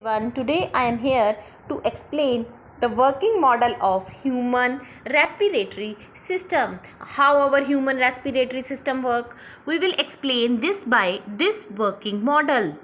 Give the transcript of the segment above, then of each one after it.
Today I am here to explain the working model of human respiratory system. How our human respiratory system work? We will explain this by this working model.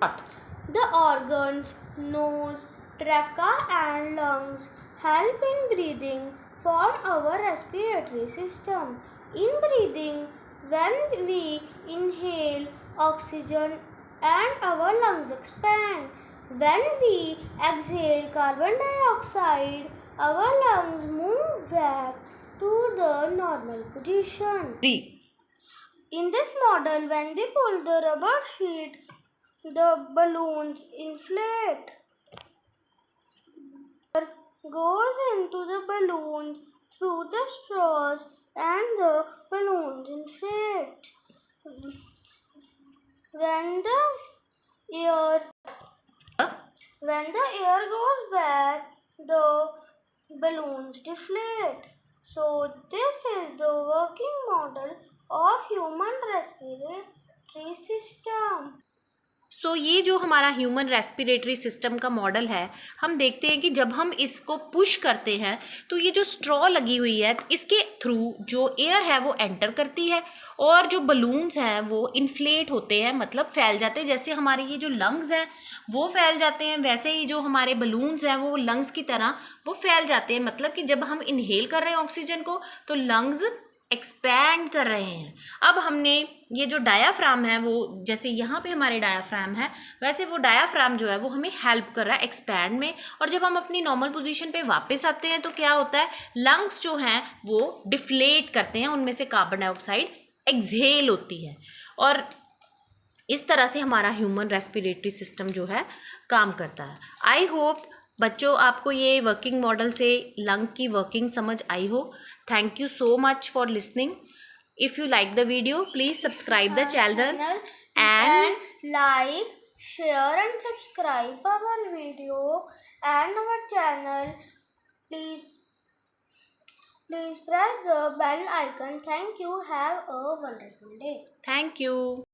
The organs, nose, trachea and lungs help in breathing form our respiratory system. In breathing, when we inhale oxygen and our lungs expand. When we exhale carbon dioxide, our lungs move back to the normal position. 3. In this model, when we pull the rubber sheet, the balloons inflate. Air goes into the balloons through the straws and the balloons inflate. When the air goes back, the balloons deflate. So this is the working model of human respiratory system. सो ये जो हमारा human respiratory system का model है, हम देखते हैं कि जब हम इसको पुश करते हैं तो ये जो स्ट्रॉ लगी हुई है इसके थ्रू जो एयर है वो एंटर करती है और जो बलून्स हैं वो इन्फ्लेट होते हैं, मतलब फैल जाते हैं। जैसे हमारे ये जो लंग्स हैं वो फैल जाते हैं, वैसे ही जो हमारे बलून्स हैं वो लंग्स की तरह वो फैल जाते हैं। मतलब कि जब हम इनहेल कर रहे हैं ऑक्सीजन को तो लंग्स एक्सपैंड कर रहे हैं। अब हमने ये जो डायाफ्राम है वो जैसे यहाँ पे हमारे डायाफ्राम है, वैसे वो डायाफ्राम जो है वो हमें हेल्प कर रहा है एक्सपैंड में। और जब हम अपनी नॉर्मल पोजीशन पे वापस आते हैं तो क्या होता है, लंग्स जो हैं वो डिफ्लेट करते हैं, उनमें से कार्बन डाइऑक्साइड एक्सहेल होती है। और इस तरह से हमारा ह्यूमन रेस्पिरेटरी सिस्टम जो है काम करता है। आई होप बच्चों आपको ये वर्किंग मॉडल से लंग की वर्किंग समझ आई हो। Thank you so much for listening. If you like the video, please subscribe the channel and like, share and subscribe our video and our channel. Please press the bell icon. Thank you. Have a wonderful day. thank you.